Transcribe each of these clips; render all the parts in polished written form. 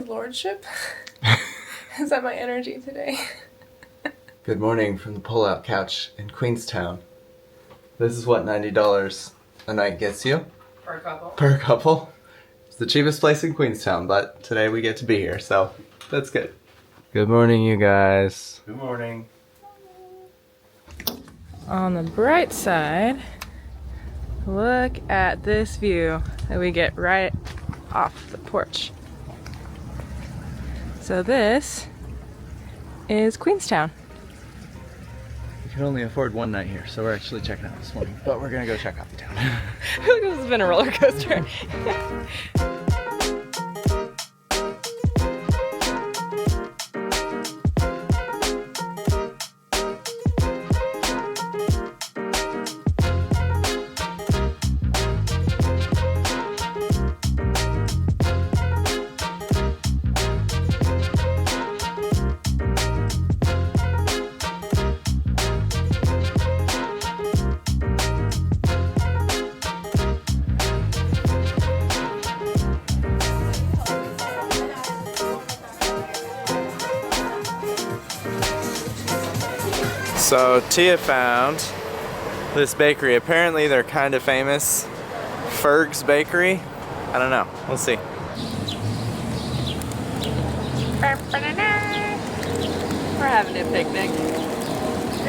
His lordship? Is that my energy today? Good morning from the pull-out couch in Queenstown. This is what $90 a night gets you? Per couple. Per couple. It's the cheapest place in Queenstown, but today we get to be here, so that's good. Good morning, you guys. Good morning. On the bright side, look at this view that we get right off the porch. So this is Queenstown. We can only afford one night here, so we're actually checking out this morning, but we're gonna go check out the town. I feel like this has been a roller coaster. So Tia found this bakery. Apparently they're kind of famous. Ferg's Bakery? I don't know. We'll see. We're having a picnic.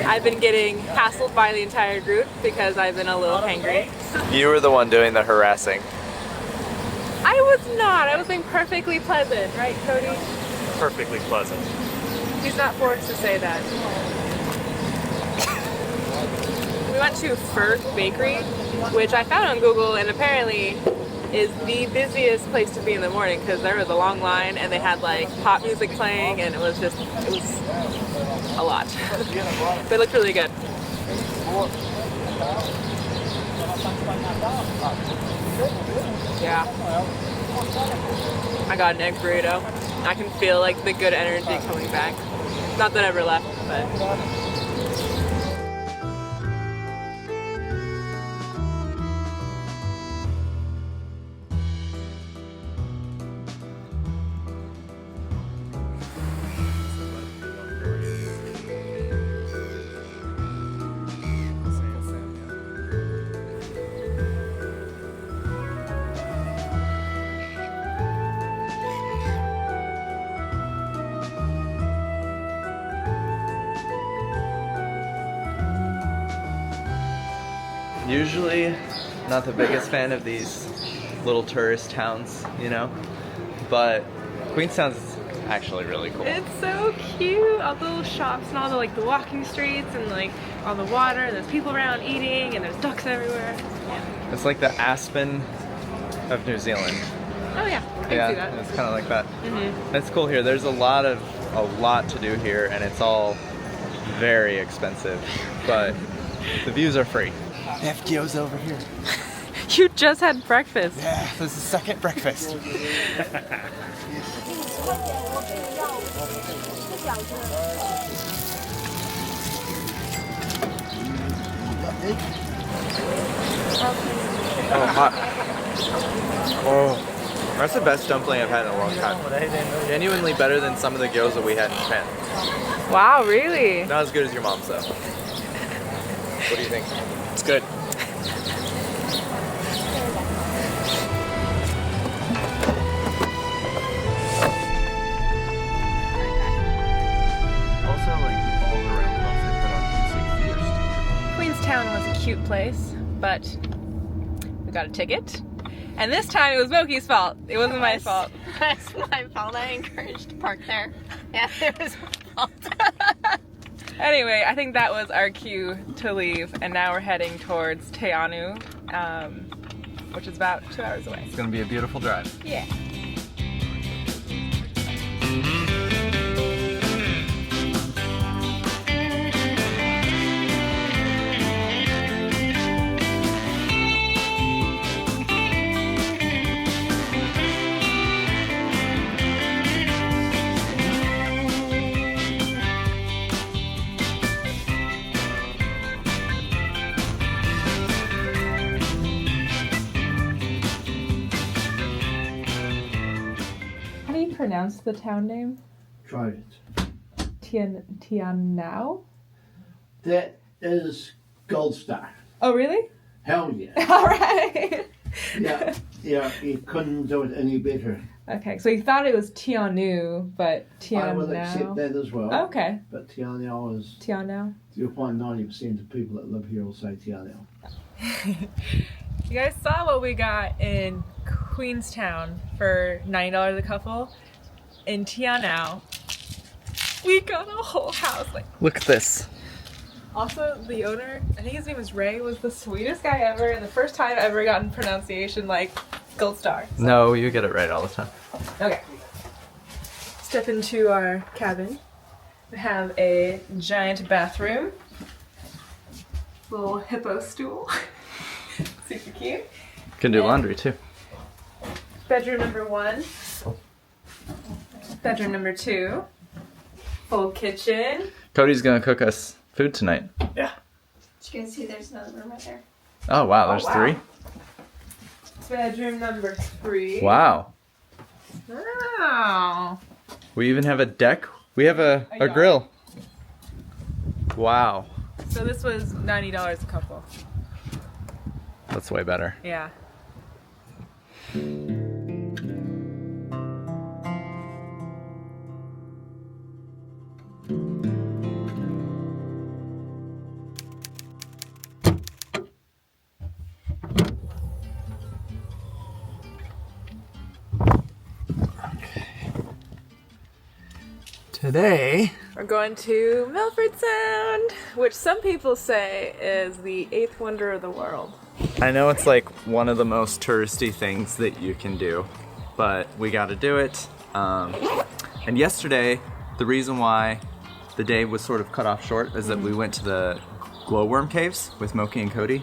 I've been getting hassled by the entire group because I've been a little hangry. You were the one doing the harassing. I was not. I was being perfectly pleasant, right, Cody? Perfectly pleasant. He's not forced to say that. We went to Ferg Bakery, which I found on Google, and apparently is the busiest place to be in the morning because there was a long line and they had like pop music playing and it was a lot. But it looked really good. Yeah. I got an egg burrito. I can feel like the good energy coming back. Not that I ever left, but. Usually not the biggest fan of these little tourist towns, you know, but Queenstown's actually really cool. It's so cute, all the little shops and all the like the walking streets and like all the water and there's people around eating and there's ducks everywhere. Yeah. It's like the Aspen of New Zealand. Oh yeah, I can see that. It's kind of like that. That's cool here. There's a lot to do here and it's all very expensive, but the views are free. FGO's over here. You just had breakfast. Yeah, this is second breakfast. Oh, hot. Oh, that's the best dumpling I've had in a long time. Genuinely better than some of the gyoza we had in Japan. Wow, really? Not as good as your mom's though. What do you think? It's good. Queenstown was a cute place, but we got a ticket. And this time it was Moki's fault. It wasn't my fault. That's my fault. I encouraged to park there. Yeah, it was my fault. Anyway, I think that was our cue to leave, and now we're heading towards Teanu, which is about 2 hours away. It's gonna be a beautiful drive. Yeah. pronounce the town name? Try it. Tianao? That is Gold Star. Oh, really? Hell yeah. All right. Yeah, you couldn't do it any better. Okay, so you thought it was Tianu, but I will accept Tianao. that as well. Okay. But Tianao is Tianao. 0.90% of people that live here will say Tianao. You guys saw what we got in Queenstown for $90 a couple. In Tianao, we got a whole house. Like, Look at this. also, the owner, I think his name is Ray, was the sweetest guy ever, and the first time I've ever gotten pronunciation like Gold Star. So. No, you get it right all the time. Okay. Step into our cabin. We have a giant bathroom. Little hippo stool. Super cute. Can do And laundry too. bedroom number 1. Bedroom number 2. Full kitchen. Cody's gonna cook us food tonight. Did you guys see there's another room right there? Oh wow, there's wow. 3. Bedroom number 3. Wow. Wow. We even have a deck. We have a yard. grill. Wow. So this was $90 a couple. That's way better. Yeah. Today, We're going to Milford Sound, which some people say is the 8th wonder of the world. I know it's like one of the most touristy things that you can do, but we got to do it. And yesterday, the reason why the day was sort of cut off short is that we went to the glowworm caves with Moki and Cody.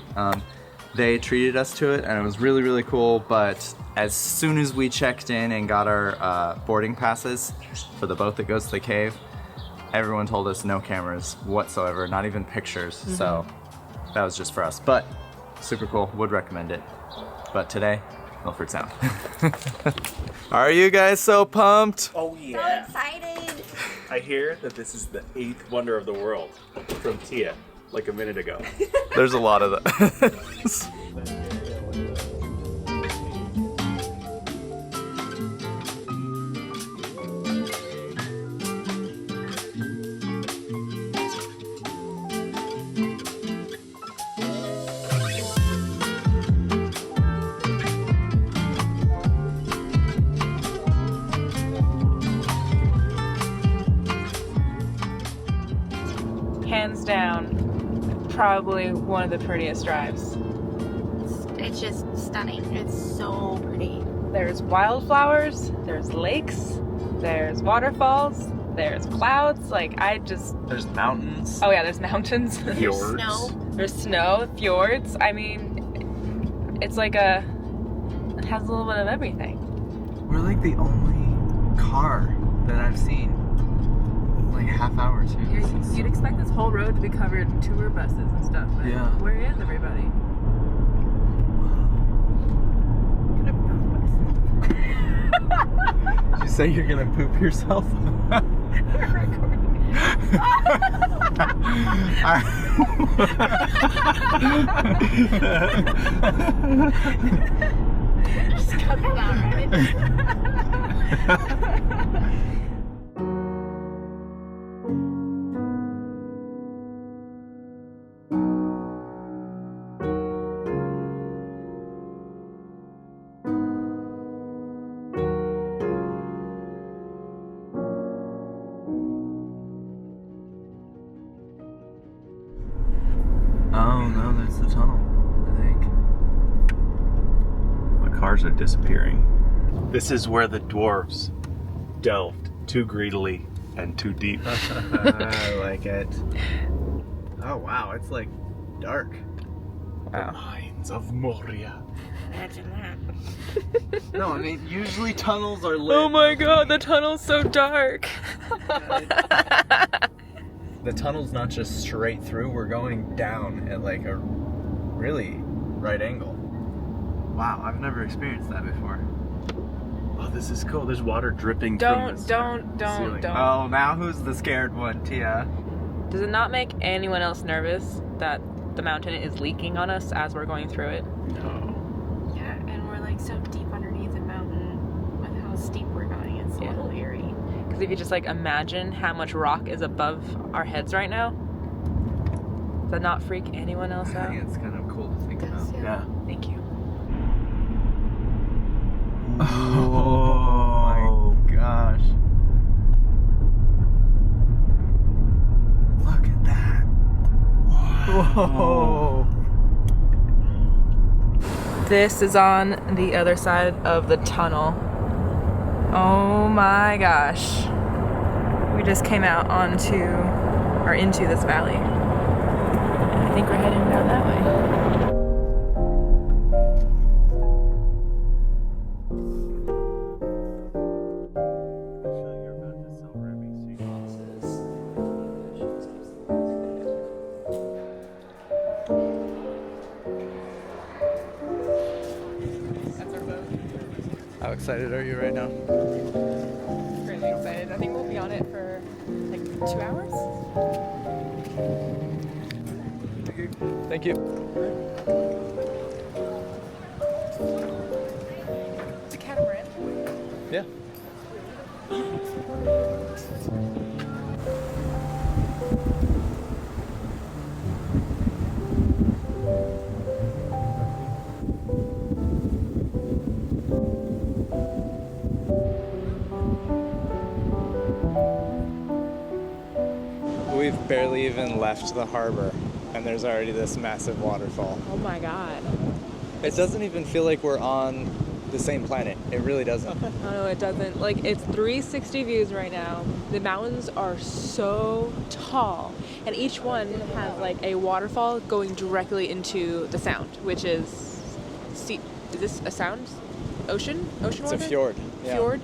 They treated us to it, and it was really, really cool. But as soon as we checked in and got our boarding passes for the boat that goes to the cave, everyone told us no cameras whatsoever, not even pictures. So that was just for us. But super cool, would recommend it. But today, Milford Sound. Are you guys so pumped? Oh yeah. So excited! I hear that this is the 8th wonder of the world from Tia, like a minute ago. There's a lot of those. Hands down, probably one of the prettiest drives. It's just stunning. It's so pretty. There's wildflowers, there's lakes, there's waterfalls, there's clouds. There's mountains. Oh yeah, there's mountains. There's snow. There's snow, fjords. I mean, it's like it has a little bit of everything. We're like the only car that I've seen in like half hour too. You'd expect this whole road to be covered in tour buses and stuff, but Yeah. where is everybody? Did you say you're gonna poop yourself? Just cut that out, right? Oh no, that's the tunnel, I think. The cars are disappearing. This is where the dwarves delved too greedily and too deep. I like it. Oh wow, it's like dark. Wow. Mines of Moria. Imagine that. No, I mean usually tunnels are lit. Oh my god, the tunnel's so dark. The tunnel's not just straight through, we're going down at like a really right angle. Wow, I've never experienced that before. Oh, this is cool. There's water dripping from the ceiling. Oh, now who's the scared one, Tia? Does it not make anyone else nervous that the mountain is leaking on us as we're going through it? No. Yeah, and we're like so deep underneath the mountain with how steep we're going. It's a little eerie. Because if you just like imagine how much rock is above our heads right now, does that not freak anyone else I out? think it's kind of cool to think about. Yeah. Thank you. Oh my gosh. Look at that. Whoa. This is on the other side of the tunnel. Oh my gosh. We just came out into this valley. I think we're heading down that way. How excited are you right now? Really excited. I think we'll be on it for like 2 hours. Thank you. It's a catamaran. Yeah. We've barely even left the harbor, and there's already this massive waterfall. Oh my god. It doesn't even feel like we're on the same planet. It really doesn't. Oh no, it doesn't. Like, it's 360 views right now. The mountains are so tall, and each one has like a waterfall going directly into the sound, which is is this a sound? Ocean It's water? a fjord. Yeah. Fjord?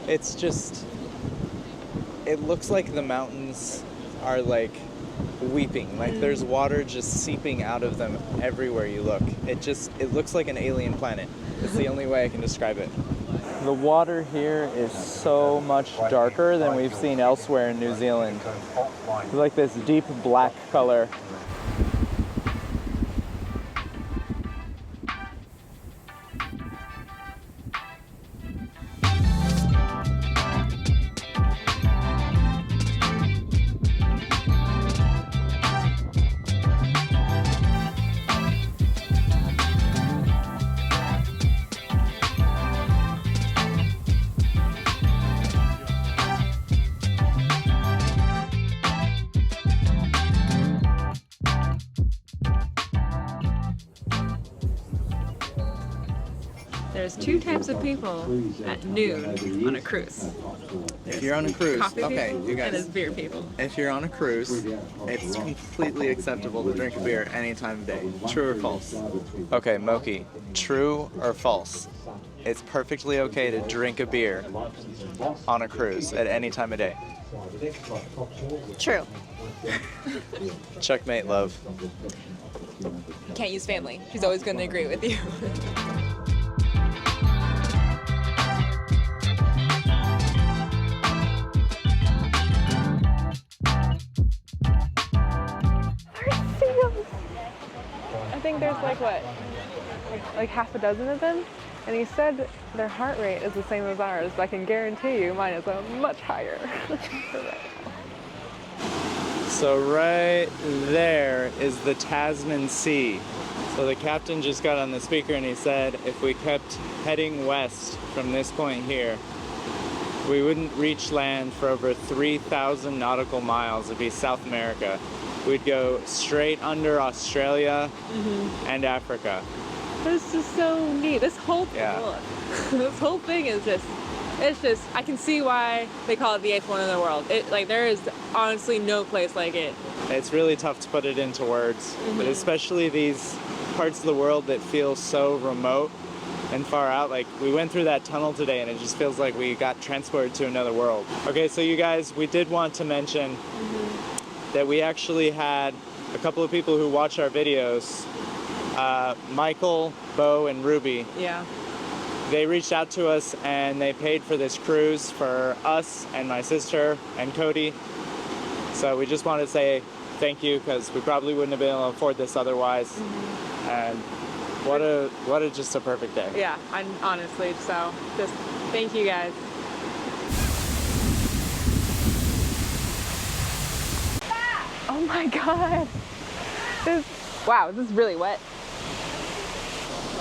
It's just, it looks like the mountains are like weeping. Like there's water just seeping out of them everywhere you look. It looks like an alien planet. It's the only way I can describe it. The water here is so much darker than we've seen elsewhere in New Zealand. It's like this deep black color. There's two types of people at noon on a cruise. If you're on a cruise, Coffee okay, people you and there's guys. beer people. If you're on a cruise, it's completely acceptable to drink a beer any time of day. True or false? Okay, Moki, true or false? It's perfectly okay to drink a beer on a cruise at any time of day. True. Checkmate, love. Can't use family. She's always going to agree with you. I think there's like what? Like half a dozen of them? And he said their heart rate is the same as ours, but I can guarantee you mine is much higher. So right there is the Tasman Sea. So the captain just got on the speaker and he said if we kept heading west from this point here, we wouldn't reach land for over 3,000 nautical miles. It'd be South America. We'd go straight under Australia and Africa. This is so neat. This whole thing, Yeah. look. This whole thing is just, I can see why they call it the eighth wonder in the world. There is honestly no place like it. It's really tough to put it into words, but especially these parts of the world that feel so remote and far out. Like, we went through that tunnel today and it just feels like we got transported to another world. Okay, so you guys, we did want to mention that we actually had a couple of people who watch our videos, Michael, Bo, and Ruby. Yeah. they reached out to us and they paid for this cruise for us and my sister and Cody. So we just wanted to say thank you because we probably wouldn't have been able to afford this otherwise. And what a just a perfect day. Yeah, honestly, so just thank you guys. Oh my God. Wow, this is really wet.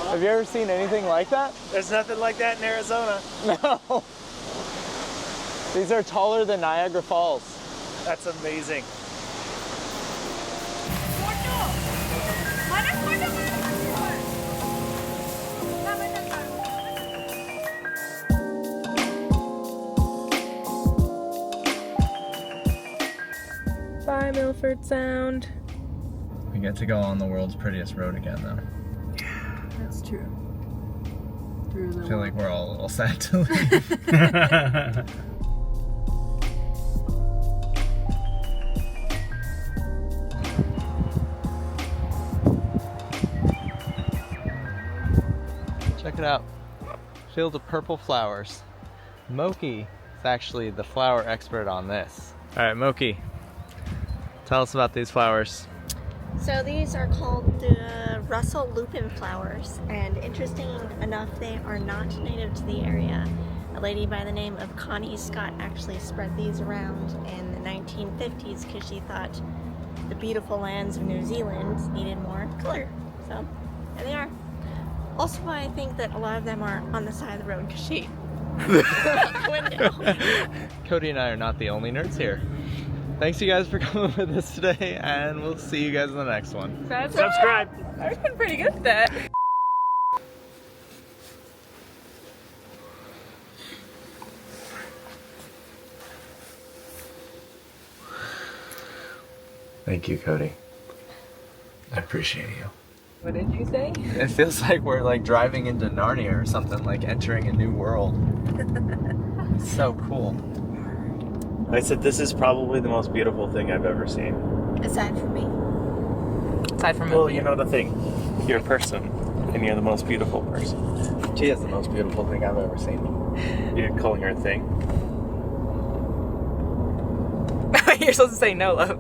Have you ever seen anything like that? There's nothing like that in Arizona. No. These are taller than Niagara Falls. That's amazing. Bye, Milford Sound. We get to go on the world's prettiest road again, though. That's true. I feel like we're all a little sad to leave. Check it out. Field of purple flowers. Moki is actually the flower expert on this. All right, Moki, tell us about these flowers. So these are called the Russell lupin flowers, and interesting enough, they are not native to the area. A lady by the name of Connie Scott actually spread these around in the 1950s because she thought the beautiful lands of New Zealand needed more color. So there they are. Also, I think that a lot of them are on the side of the road because she window. Cody and I are not the only nerds here. Thanks you guys for coming with us today, and we'll see you guys in the next one. Subscribe. I've been pretty good at that. Thank you, Cody. I appreciate you. What did you say? It feels like we're like driving into Narnia or something, like entering a new world. It's so cool. I said this is probably the most beautiful thing I've ever seen. Aside from me. Aside from Well, you know the thing. You're a person, and you're the most beautiful person. Tia's the most beautiful thing I've ever seen. You're calling her a thing. You're supposed to say no, love.